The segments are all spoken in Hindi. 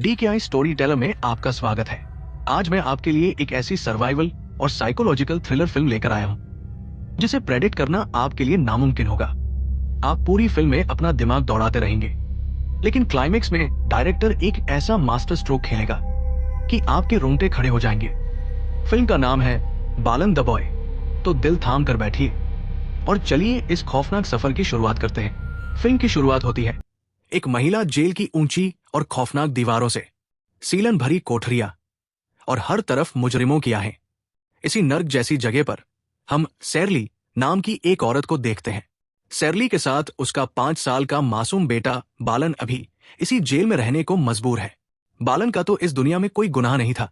DKI स्टोरी टेलर में आपका स्वागत है। आज मैं आपके लिए एक ऐसी सर्वाइवल और साइकोलॉजिकल थ्रिलर फिल्म लेकर आया हूं जिसे प्रेडिक्ट करना आपके लिए नामुमकिन होगा। आप पूरी फिल्म में अपना दिमाग दौड़ाते रहेंगे, लेकिन क्लाइमेक्स में डायरेक्टर एक ऐसा मास्टर स्ट्रोक खेलेगा कि आपके रोंगटे खड़े हो जाएंगे। फिल्म का नाम है बालन द बॉय। तो दिल थाम कर बैठिए और चलिए इस खौफनाक सफर की शुरुआत करते हैं। फिल्म की शुरुआत होती है एक महिला जेल की ऊंची और खौफनाक दीवारों से, सीलन भरी कोठरियां और हर तरफ मुजरिमों की आहें। इसी नर्क जैसी जगह पर हम सैरली नाम की एक औरत को देखते हैं। सैरली के साथ उसका 5 साल का मासूम बेटा बालन अभी इसी जेल में रहने को मजबूर है। बालन का तो इस दुनिया में कोई गुनाह नहीं था,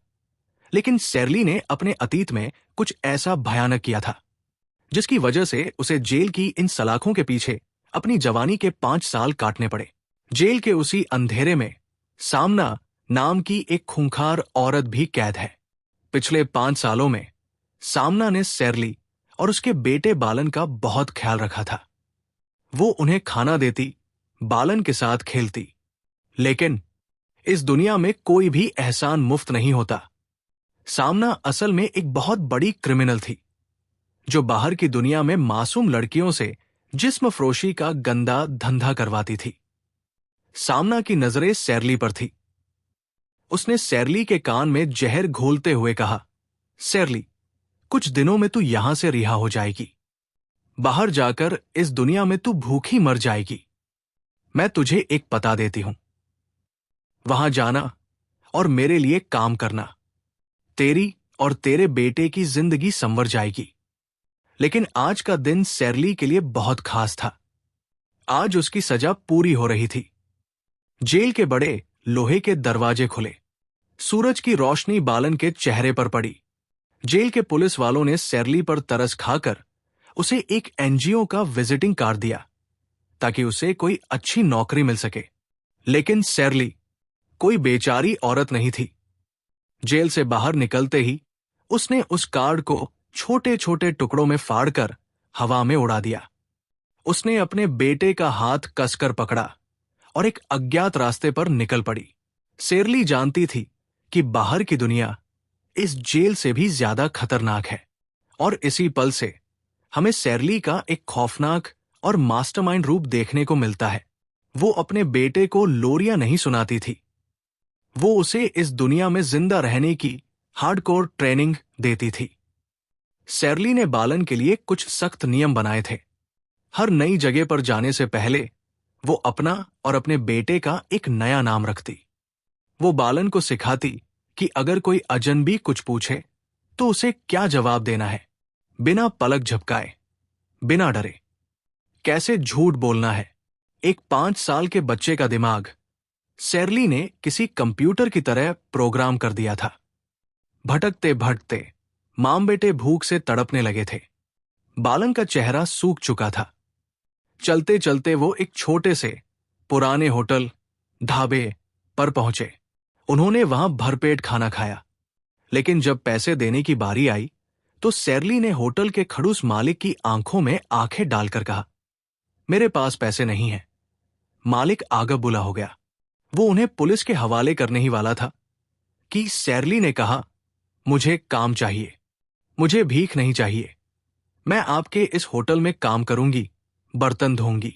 लेकिन सैरली ने अपने अतीत में कुछ ऐसा भयानक किया था जिसकी वजह से उसे जेल की इन सलाखों के पीछे अपनी जवानी के 5 साल काटने पड़े। जेल के उसी अंधेरे में सामना नाम की एक खूंखार औरत भी कैद है। पिछले 5 सालों में सामना ने सैरली और उसके बेटे बालन का बहुत ख्याल रखा था। वो उन्हें खाना देती, बालन के साथ खेलती, लेकिन इस दुनिया में कोई भी एहसान मुफ्त नहीं होता। सामना असल में एक बहुत बड़ी क्रिमिनल थी जो बाहर की दुनिया में मासूम लड़कियों से जिस्म फरोशी का गंदा धंधा करवाती थी। सामना की नजरें सैरली पर थी। उसने सैरली के कान में जहर घोलते हुए कहा, सैरली, कुछ दिनों में तू यहां से रिहा हो जाएगी। बाहर जाकर इस दुनिया में तू भूखी मर जाएगी। मैं तुझे एक पता देती हूं, वहां जाना और मेरे लिए काम करना। तेरी और तेरे बेटे की जिंदगी संवर जाएगी। लेकिन आज का दिन सैरली के लिए बहुत खास था। आज उसकी सजा पूरी हो रही थी। जेल के बड़े लोहे के दरवाजे खुले। सूरज की रोशनी बालन के चेहरे पर पड़ी। जेल के पुलिस वालों ने सैरली पर तरस खाकर उसे एक NGO का विजिटिंग कार्ड दिया ताकि उसे कोई अच्छी नौकरी मिल सके। लेकिन सैरली कोई बेचारी औरत नहीं थी। जेल से बाहर निकलते ही उसने उस कार्ड को छोटे छोटे टुकड़ों में फाड़कर हवा में उड़ा दिया। उसने अपने बेटे का हाथ कसकर पकड़ा और एक अज्ञात रास्ते पर निकल पड़ी। सैरली जानती थी कि बाहर की दुनिया इस जेल से भी ज्यादा खतरनाक है, और इसी पल से हमें सैरली का एक खौफनाक और मास्टरमाइंड रूप देखने को मिलता है। वो अपने बेटे को लोरियां नहीं सुनाती थी, वो उसे इस दुनिया में जिंदा रहने की हार्डकोर ट्रेनिंग देती थी। सैरली ने बालन के लिए कुछ सख्त नियम बनाए थे। हर नई जगह पर जाने से पहले वो अपना और अपने बेटे का एक नया नाम रखती। वो बालन को सिखाती कि अगर कोई अजनबी कुछ पूछे तो उसे क्या जवाब देना है, बिना पलक झपकाए, बिना डरे। कैसे झूठ बोलना है। एक 5 साल के बच्चे का दिमाग सैरली ने किसी कंप्यूटर की तरह प्रोग्राम कर दिया था। भटकते भटकते मां बेटे भूख से तड़पने लगे थे। बालन का चेहरा सूख चुका था। चलते चलते वो एक छोटे से पुराने होटल ढाबे पर पहुंचे। उन्होंने वहां भरपेट खाना खाया, लेकिन जब पैसे देने की बारी आई तो सैरली ने होटल के खड़ूस मालिक की आंखों में आंखें डालकर कहा, मेरे पास पैसे नहीं हैं। मालिक आगा बुला हो गया। वो उन्हें पुलिस के हवाले करने ही वाला था कि सैरली ने कहा, मुझे काम चाहिए, मुझे भीख नहीं चाहिए। मैं आपके इस होटल में काम करूंगी, बर्तन धोऊंगी,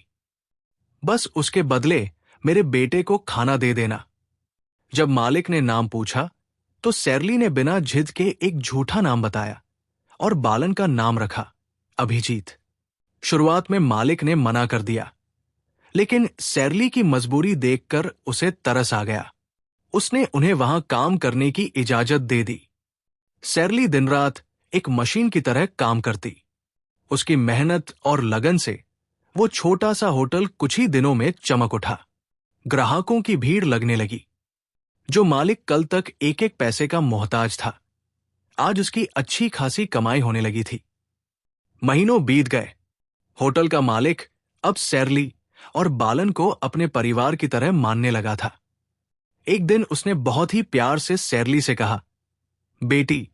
बस उसके बदले मेरे बेटे को खाना दे देना। जब मालिक ने नाम पूछा तो सैरली ने बिना झिझक के एक झूठा नाम बताया और बालन का नाम रखा, अभिजीत। शुरुआत में मालिक ने मना कर दिया, लेकिन सैरली की मजबूरी देखकर उसे तरस आ गया। उसने उन्हें वहां काम करने की इजाजत दे दी। सैरली दिन रात एक मशीन की तरह काम करती। उसकी मेहनत और लगन से वो छोटा सा होटल कुछ ही दिनों में चमक उठा। ग्राहकों की भीड़ लगने लगी। जो मालिक कल तक एक एक पैसे का मोहताज था, आज उसकी अच्छी खासी कमाई होने लगी थी। महीनों बीत गए। होटल का मालिक अब सैरली और बालन को अपने परिवार की तरह मानने लगा था। एक दिन उसने बहुत ही प्यार से सैरली से कहा, बेटी,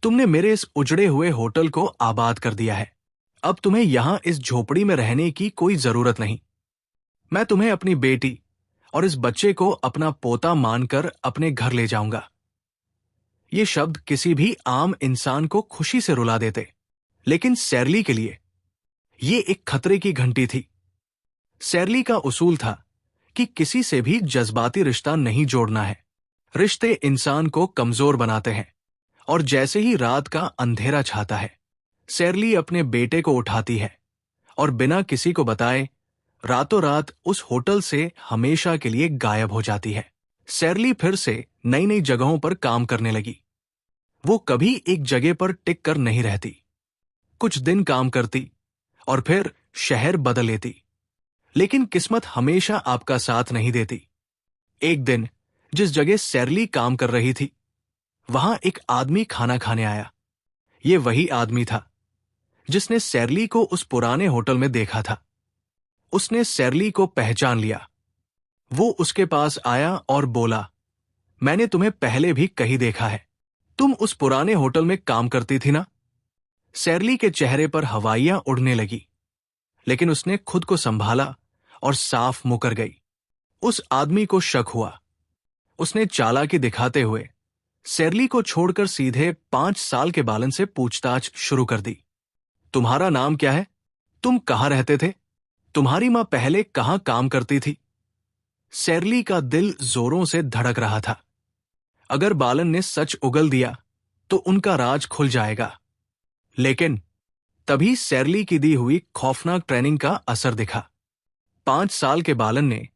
तुमने मेरे इस उजड़े हुए होटल को आबाद कर दिया है। अब तुम्हें यहां इस झोपड़ी में रहने की कोई जरूरत नहीं। मैं तुम्हें अपनी बेटी और इस बच्चे को अपना पोता मानकर अपने घर ले जाऊंगा। ये शब्द किसी भी आम इंसान को खुशी से रुला देते, लेकिन सैरली के लिए ये एक खतरे की घंटी थी। सैरली का उसूल था कि किसी से भी जज्बाती रिश्ता नहीं जोड़ना है। रिश्ते इंसान को कमजोर बनाते हैं, और जैसे ही रात का अंधेरा छाता है, सैरली अपने बेटे को उठाती है और बिना किसी को बताए रातों रात उस होटल से हमेशा के लिए गायब हो जाती है। सैरली फिर से नई नई जगहों पर काम करने लगी। वो कभी एक जगह पर टिक कर नहीं रहती। कुछ दिन काम करती और फिर शहर बदल लेती, लेकिन किस्मत हमेशा आपका साथ नहीं देती। एक दिन जिस जगह सैरली काम कर रही थी, वहां एक आदमी खाना खाने आया। ये वही आदमी था जिसने सैरली को उस पुराने होटल में देखा था। उसने सैरली को पहचान लिया। वो उसके पास आया और बोला, मैंने तुम्हें पहले भी कहीं देखा है, तुम उस पुराने होटल में काम करती थी ना? सैरली के चेहरे पर हवाइयां उड़ने लगी, लेकिन उसने खुद को संभाला और साफ मुकर गई। उस आदमी को शक हुआ। उसने चालाकी दिखाते हुए सैरली को छोड़कर सीधे 5 साल के बालन से पूछताछ शुरू कर दी। तुम्हारा नाम क्या है? तुम कहां रहते थे? तुम्हारी मां पहले कहां काम करती थी? सैरली का दिल जोरों से धड़क रहा था। अगर बालन ने सच उगल दिया तो उनका राज खुल जाएगा। लेकिन तभी सैरली की दी हुई खौफनाक ट्रेनिंग का असर दिखा। 5 साल के बालन ने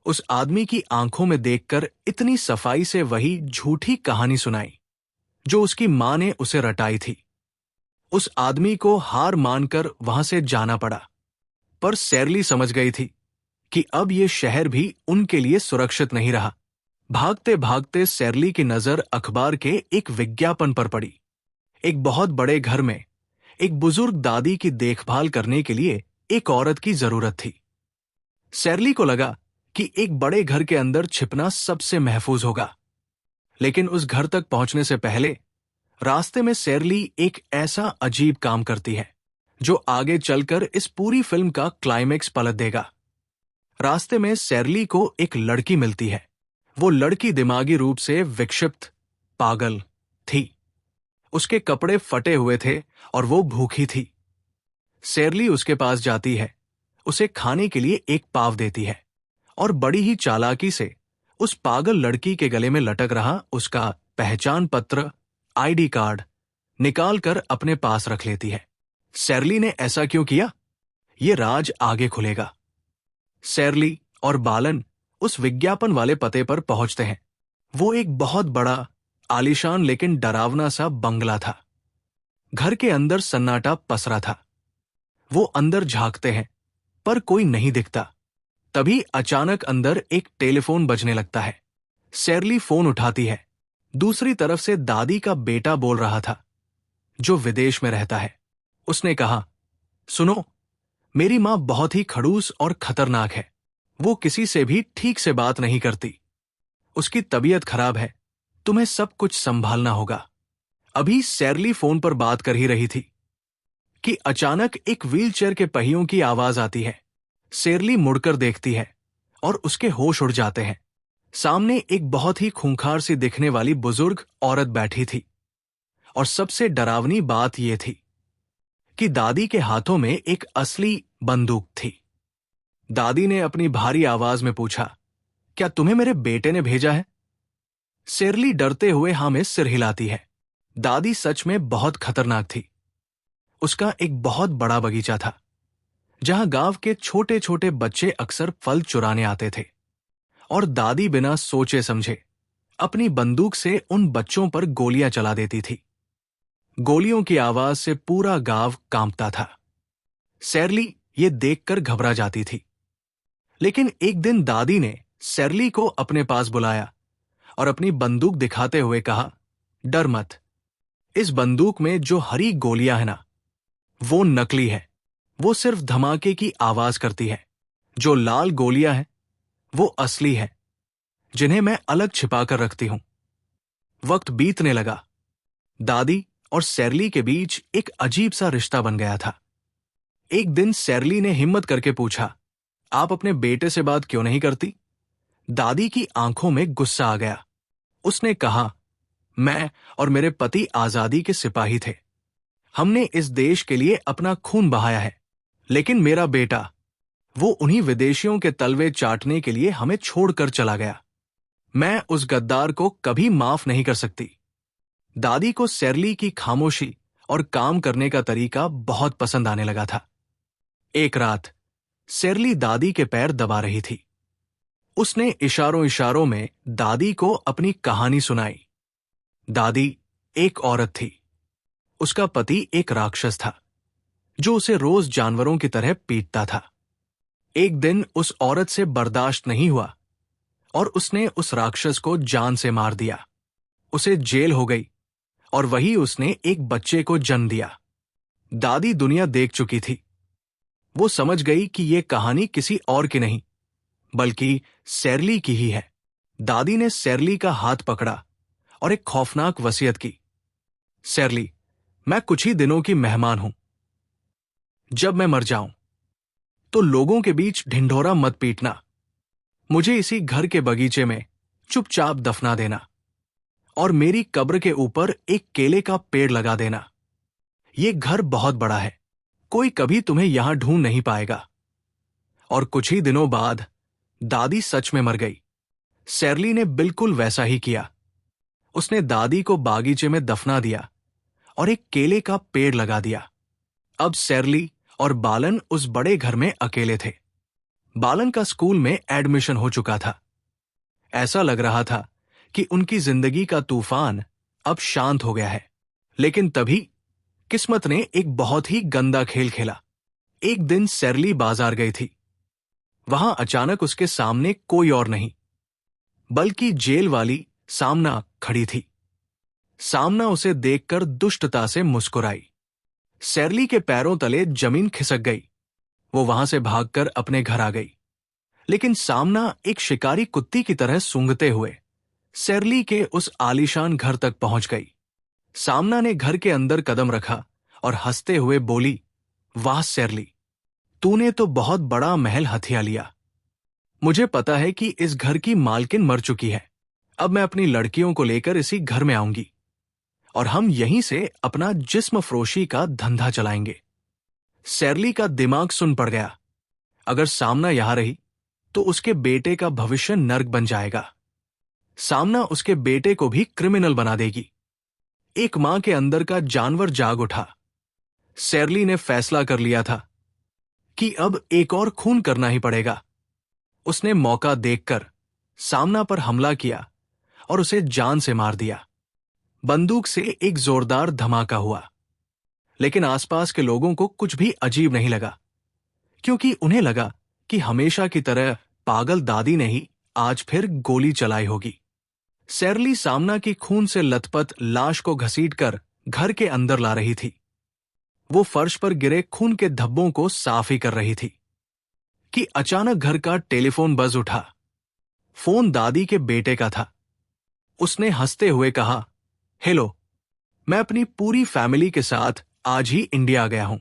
उस आदमी की आंखों में देखकर इतनी सफाई से वही झूठी कहानी सुनाई जो उसकी मां ने उसे रटाई थी। उस आदमी को हार मानकर वहां से जाना पड़ा, पर सैरली समझ गई थी कि अब यह शहर भी उनके लिए सुरक्षित नहीं रहा। भागते भागते सैरली की नजर अखबार के एक विज्ञापन पर पड़ी। एक बहुत बड़े घर में एक बुजुर्ग दादी की देखभाल करने के लिए एक औरत की जरूरत थी। सैरली को लगा कि एक बड़े घर के अंदर छिपना सबसे महफूज होगा, लेकिन उस घर तक पहुंचने से पहले रास्ते में सैरली एक ऐसा अजीब काम करती है जो आगे चलकर इस पूरी फिल्म का क्लाइमेक्स पलट देगा। रास्ते में सैरली को एक लड़की मिलती है। वो लड़की दिमागी रूप से विक्षिप्त, पागल थी। उसके कपड़े फटे हुए थे और वो भूखी थी। सैरली उसके पास जाती है, उसे खाने के लिए एक पाव देती है और बड़ी ही चालाकी से उस पागल लड़की के गले में लटक रहा उसका पहचान पत्र, आईडी कार्ड निकाल कर अपने पास रख लेती है। सैरली ने ऐसा क्यों किया? ये राज आगे खुलेगा। सैरली और बालन उस विज्ञापन वाले पते पर पहुंचते हैं। वो एक बहुत बड़ा, आलीशान लेकिन डरावना सा बंगला था। घर के अंदर सन्नाटा पसरा था। वो अंदर झांकते हैं, पर कोई नहीं दिखता। तभी अचानक अंदर एक टेलीफोन बजने लगता है। सैरली फोन उठाती है। दूसरी तरफ से दादी का बेटा बोल रहा था, जो विदेश में रहता है। उसने कहा, सुनो, मेरी मां बहुत ही खड़ूस और खतरनाक है। वो किसी से भी ठीक से बात नहीं करती। उसकी तबीयत खराब है, तुम्हें सब कुछ संभालना होगा। अभी सैरली फोन पर बात कर ही रही थी कि अचानक एक व्हीलचेयर के पहियों की आवाज आती है। सैरली मुड़कर देखती है और उसके होश उड़ जाते हैं। सामने एक बहुत ही खूंखार सी दिखने वाली बुजुर्ग औरत बैठी थी, और सबसे डरावनी बात यह थी कि दादी के हाथों में एक असली बंदूक थी। दादी ने अपनी भारी आवाज में पूछा, क्या तुम्हें मेरे बेटे ने भेजा है? सैरली डरते हुए हाँ में सिर हिलाती है। दादी सच में बहुत खतरनाक थी। उसका एक बहुत बड़ा बगीचा था, जहां गांव के छोटे छोटे बच्चे अक्सर फल चुराने आते थे, और दादी बिना सोचे समझे अपनी बंदूक से उन बच्चों पर गोलियां चला देती थी। गोलियों की आवाज से पूरा गांव कांपता था। सैरली ये देखकर घबरा जाती थी। लेकिन एक दिन दादी ने सैरली को अपने पास बुलाया और अपनी बंदूक दिखाते हुए कहा, डर मत, इस बंदूक में जो हरी गोलियां है ना, वो नकली है। वो सिर्फ धमाके की आवाज करती है। जो लाल गोलियां हैं, वो असली है, जिन्हें मैं अलग छिपाकर रखती हूं। वक्त बीतने लगा। दादी और सैरली के बीच एक अजीब सा रिश्ता बन गया था। एक दिन सैरली ने हिम्मत करके पूछा, आप अपने बेटे से बात क्यों नहीं करती? दादी की आंखों में गुस्सा आ गया। उसने कहा, मैं और मेरे पति आजादी के सिपाही थे। हमने इस देश के लिए अपना खून बहाया है, लेकिन मेरा बेटा, वो उन्हीं विदेशियों के तलवे चाटने के लिए हमें छोड़कर चला गया। मैं उस गद्दार को कभी माफ नहीं कर सकती। दादी को सेरली की खामोशी और काम करने का तरीका बहुत पसंद आने लगा था। एक रात सेरली दादी के पैर दबा रही थी। उसने इशारों इशारों में दादी को अपनी कहानी सुनाई। दादी एक औरत थी। उसका पति एक राक्षस था, जो उसे रोज जानवरों की तरह पीटता था। एक दिन उस औरत से बर्दाश्त नहीं हुआ और उसने उस राक्षस को जान से मार दिया। उसे जेल हो गई और वही उसने एक बच्चे को जन्म दिया। दादी दुनिया देख चुकी थी। वो समझ गई कि ये कहानी किसी और की नहीं, बल्कि सेरली की ही है। दादी ने सेरली का हाथ पकड़ा और एक खौफनाक वसीयत की। सेरली, मैं कुछ ही दिनों की मेहमान हूं। जब मैं मर जाऊं तो लोगों के बीच ढिंढोरा मत पीटना। मुझे इसी घर के बगीचे में चुपचाप दफना देना और मेरी कब्र के ऊपर एक केले का पेड़ लगा देना। ये घर बहुत बड़ा है, कोई कभी तुम्हें यहां ढूंढ नहीं पाएगा। और कुछ ही दिनों बाद दादी सच में मर गई। सेरली ने बिल्कुल वैसा ही किया। उसने दादी को बागीचे में दफना दिया और एक केले का पेड़ लगा दिया। अब सेरली और बालन उस बड़े घर में अकेले थे। बालन का स्कूल में एडमिशन हो चुका था। ऐसा लग रहा था कि उनकी जिंदगी का तूफान अब शांत हो गया है। लेकिन तभी किस्मत ने एक बहुत ही गंदा खेल खेला। एक दिन सेरली बाजार गई थी। वहां अचानक उसके सामने कोई और नहीं, बल्कि जेल वाली सामना खड़ी थी। सामना उसे देखकर दुष्टता से मुस्कुराई। सेरली के पैरों तले जमीन खिसक गई। वो वहां से भागकर अपने घर आ गई। लेकिन सामना एक शिकारी कुत्ती की तरह सूंघते हुए सेरली के उस आलीशान घर तक पहुंच गई। सामना ने घर के अंदर कदम रखा और हंसते हुए बोली, वाह सेरली, तूने तो बहुत बड़ा महल हथिया लिया। मुझे पता है कि इस घर की मालकिन मर चुकी है। अब मैं अपनी लड़कियों को लेकर इसी घर में आऊंगी और हम यहीं से अपना जिस्म फरोशी का धंधा चलाएंगे। सेरली का दिमाग सुन पड़ गया। अगर सामना यहां रही तो उसके बेटे का भविष्य नर्क बन जाएगा। सामना उसके बेटे को भी क्रिमिनल बना देगी। एक मां के अंदर का जानवर जाग उठा। सेरली ने फैसला कर लिया था कि अब एक और खून करना ही पड़ेगा। उसने मौका देखकर सामना पर हमला किया और उसे जान से मार दिया। बंदूक से एक जोरदार धमाका हुआ, लेकिन आसपास के लोगों को कुछ भी अजीब नहीं लगा, क्योंकि उन्हें लगा कि हमेशा की तरह पागल दादी ने ही आज फिर गोली चलाई होगी। सेरली सामना की खून से लथपथ लाश को घसीटकर घर के अंदर ला रही थी। वो फर्श पर गिरे खून के धब्बों को साफ ही कर रही थी कि अचानक घर का टेलीफोन बज उठा। फोन दादी के बेटे का था। उसने हंसते हुए कहा, हेलो, मैं अपनी पूरी फैमिली के साथ आज ही इंडिया आ गया हूं।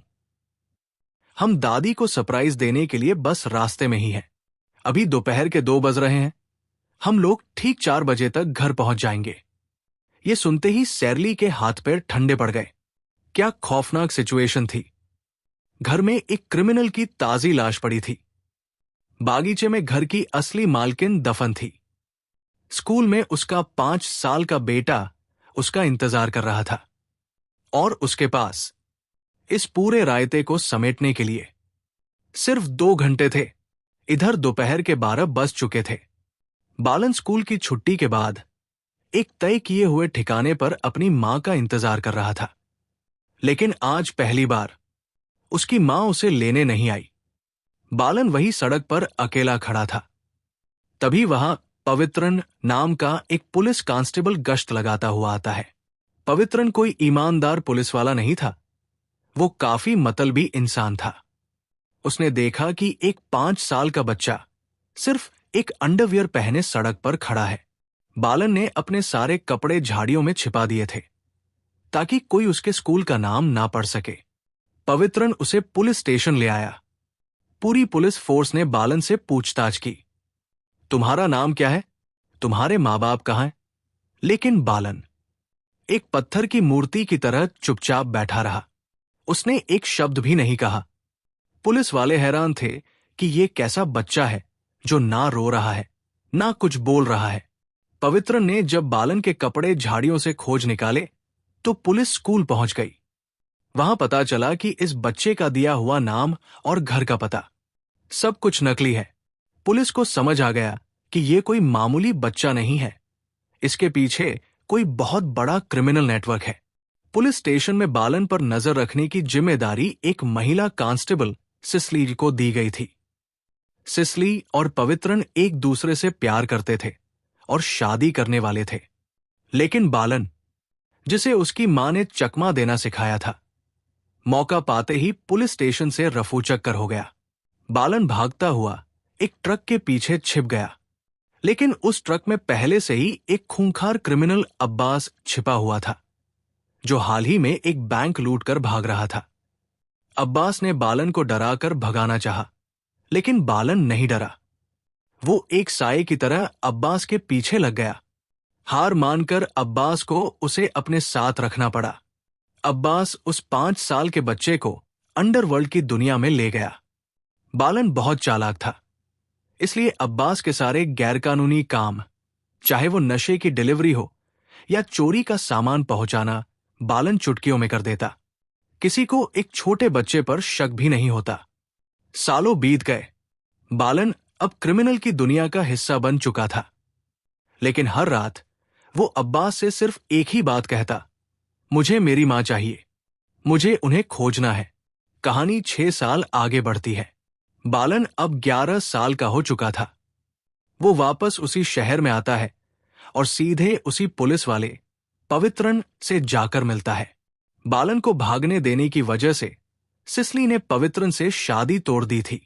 हम दादी को सरप्राइज देने के लिए बस रास्ते में ही हैं। अभी दोपहर के 2 बज रहे हैं। हम लोग ठीक 4 बजे तक घर पहुंच जाएंगे। ये सुनते ही सेरली के हाथ पैर ठंडे पड़ गए। क्या खौफनाक सिचुएशन थी। घर में एक क्रिमिनल की ताजी लाश पड़ी थी। बागीचे में घर की असली मालकिन दफन थी। स्कूल में उसका 5 साल का बेटा उसका इंतजार कर रहा था। और उसके पास इस पूरे रायते को समेटने के लिए सिर्फ 2 घंटे थे। इधर दोपहर के 12 बज चुके थे। बालन स्कूल की छुट्टी के बाद एक तय किए हुए ठिकाने पर अपनी मां का इंतजार कर रहा था। लेकिन आज पहली बार उसकी मां उसे लेने नहीं आई। बालन वही सड़क पर अकेला खड़ा था। तभी वहां पवित्रन नाम का एक पुलिस कांस्टेबल गश्त लगाता हुआ आता है। पवित्रन कोई ईमानदार पुलिस वाला नहीं था। वो काफी मतलबी इंसान था। उसने देखा कि एक 5 साल का बच्चा सिर्फ एक अंडरवियर पहने सड़क पर खड़ा है। बालन ने अपने सारे कपड़े झाड़ियों में छिपा दिए थे ताकि कोई उसके स्कूल का नाम ना पढ़ सके। पवित्रन उसे पुलिस स्टेशन ले आया। पूरी पुलिस फोर्स ने बालन से पूछताछ की। तुम्हारा नाम क्या है? तुम्हारे माँ बाप कहाँ हैं? लेकिन बालन एक पत्थर की मूर्ति की तरह चुपचाप बैठा रहा। उसने एक शब्द भी नहीं कहा। पुलिस वाले हैरान थे कि ये कैसा बच्चा है जो ना रो रहा है, ना कुछ बोल रहा है। पवित्रन ने जब बालन के कपड़े झाड़ियों से खोज निकाले तो पुलिस स्कूल पहुंच गई। वहां पता चला कि इस बच्चे का दिया हुआ नाम और घर का पता सब कुछ नकली है। पुलिस को समझ आ गया कि ये कोई मामूली बच्चा नहीं है, इसके पीछे कोई बहुत बड़ा क्रिमिनल नेटवर्क है। पुलिस स्टेशन में बालन पर नजर रखने की जिम्मेदारी एक महिला कांस्टेबल सिसली को दी गई थी। सिसली और पवित्रन एक दूसरे से प्यार करते थे और शादी करने वाले थे, लेकिन बालन, जिसे उसकी मां ने चकमा देना सिखाया था, मौका पाते ही पुलिस स्टेशन से रफू चक्कर हो गया। बालन भागता हुआ एक ट्रक के पीछे छिप गया, लेकिन उस ट्रक में पहले से ही एक खूंखार क्रिमिनल अब्बास छिपा हुआ था, जो हाल ही में एक बैंक लूटकर भाग रहा था। अब्बास ने बालन को डराकर भगाना चाहा, लेकिन बालन नहीं डरा। वो एक साये की तरह अब्बास के पीछे लग गया। हार मानकर अब्बास को उसे अपने साथ रखना पड़ा। अब्बास उस 5 साल के बच्चे को अंडरवर्ल्ड की दुनिया में ले गया। बालन बहुत चालाक था, इसलिए अब्बास के सारे गैरकानूनी काम, चाहे वो नशे की डिलीवरी हो या चोरी का सामान पहुंचाना, बालन चुटकियों में कर देता। किसी को एक छोटे बच्चे पर शक भी नहीं होता। सालों बीत गए। बालन अब क्रिमिनल की दुनिया का हिस्सा बन चुका था, लेकिन हर रात वो अब्बास से सिर्फ एक ही बात कहता, मुझे मेरी मां चाहिए, मुझे उन्हें खोजना है। कहानी 6 साल आगे बढ़ती है। बालन अब 11 साल का हो चुका था। वो वापस उसी शहर में आता है और सीधे उसी पुलिस वाले पवित्रन से जाकर मिलता है। बालन को भागने देने की वजह से सिसली ने पवित्रन से शादी तोड़ दी थी,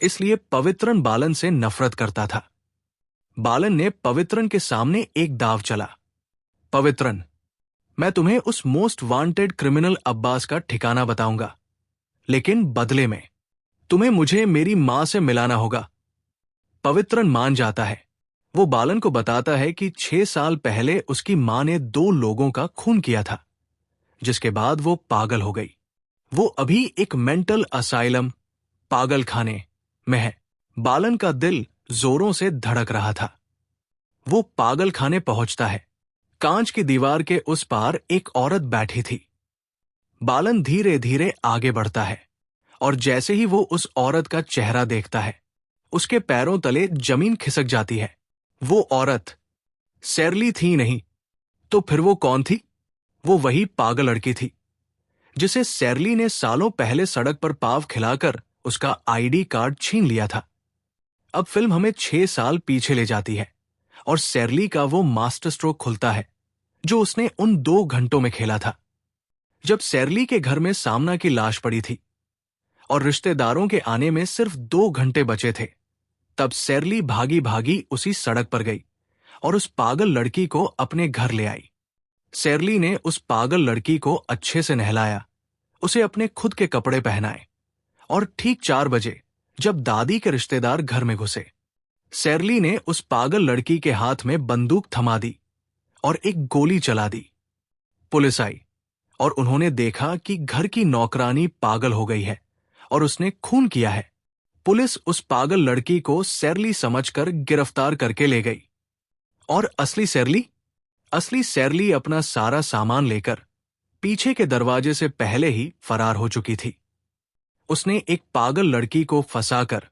इसलिए पवित्रन बालन से नफरत करता था। बालन ने पवित्रन के सामने एक दाव चला। पवित्रन, मैं तुम्हें उस मोस्ट वांटेड क्रिमिनल अब्बास का ठिकाना बताऊंगा, लेकिन बदले में तुम्हें मुझे मेरी मां से मिलाना होगा। पवित्रन मान जाता है। वो बालन को बताता है कि 6 साल पहले उसकी मां ने 2 लोगों का खून किया था, जिसके बाद वो पागल हो गई। वो अभी एक मेंटल असाइलम, पागल खाने में है। बालन का दिल जोरों से धड़क रहा था। वो पागल खाने पहुंचता है। कांच की दीवार के उस पार एक औरत बैठी थी। बालन धीरे धीरे आगे बढ़ता है और जैसे ही वो उस औरत का चेहरा देखता है, उसके पैरों तले जमीन खिसक जाती है। वो औरत सैरली थी नहीं तो फिर वो कौन थी? वो वही पागल लड़की थी जिसे सैरली ने सालों पहले सड़क पर पाव खिलाकर उसका आईडी कार्ड छीन लिया था। अब फिल्म हमें 6 साल पीछे ले जाती है और सैरली का वो मास्टर स्ट्रोक खुलता है जो उसने उन 2 घंटों में खेला था, जब सैरली के घर में सामना की लाश पड़ी थी और रिश्तेदारों के आने में सिर्फ 2 घंटे बचे थे। तब सैरली भागी भागी उसी सड़क पर गई और उस पागल लड़की को अपने घर ले आई। सैरली ने उस पागल लड़की को अच्छे से नहलाया, उसे अपने खुद के कपड़े पहनाए और ठीक 4 बजे जब दादी के रिश्तेदार घर में घुसे, सैरली ने उस पागल लड़की के हाथ में बंदूक थमा दी और एक गोली चला दी। पुलिस आई और उन्होंने देखा कि घर की नौकरानी पागल हो गई है और उसने खून किया है। पुलिस उस पागल लड़की को सैरली समझकर गिरफ्तार करके ले गई। और असली सैरली अपना सारा सामान लेकर पीछे के दरवाजे से पहले ही फरार हो चुकी थी। उसने एक पागल लड़की को फंसाकर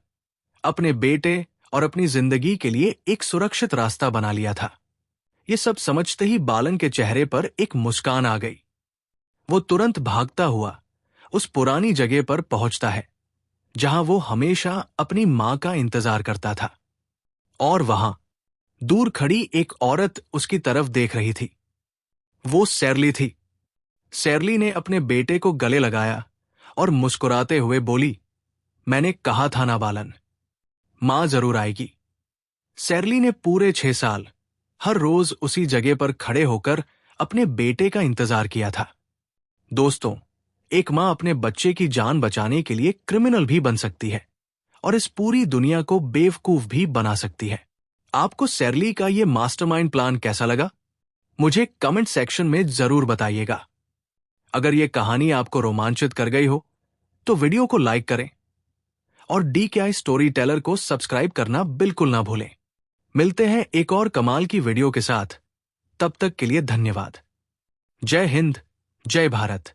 अपने बेटे और अपनी जिंदगी के लिए एक सुरक्षित रास्ता बना लिया था। ये सब समझते ही बालन के चेहरे पर एक मुस्कान आ गई। वो तुरंत भागता हुआ उस पुरानी जगह पर पहुंचता है जहां वो हमेशा अपनी मां का इंतजार करता था। और वहां दूर खड़ी एक औरत उसकी तरफ देख रही थी। वो सैरली थी। सैरली ने अपने बेटे को गले लगाया और मुस्कुराते हुए बोली, मैंने कहा था ना बालन, मां जरूर आएगी। सैरली ने पूरे 6 साल हर रोज उसी जगह पर खड़े होकर अपने बेटे का इंतजार किया था। दोस्तों, एक मां अपने बच्चे की जान बचाने के लिए क्रिमिनल भी बन सकती है और इस पूरी दुनिया को बेवकूफ भी बना सकती है। आपको सैरली का ये मास्टरमाइंड प्लान कैसा लगा? मुझे कमेंट सेक्शन में जरूर बताइएगा। अगर ये कहानी आपको रोमांचित कर गई हो तो वीडियो को लाइक करें और DKI स्टोरी टेलर को सब्सक्राइब करना बिल्कुल ना भूलें। मिलते हैं एक और कमाल की वीडियो के साथ। तब तक के लिए धन्यवाद। जय हिंद, जय भारत।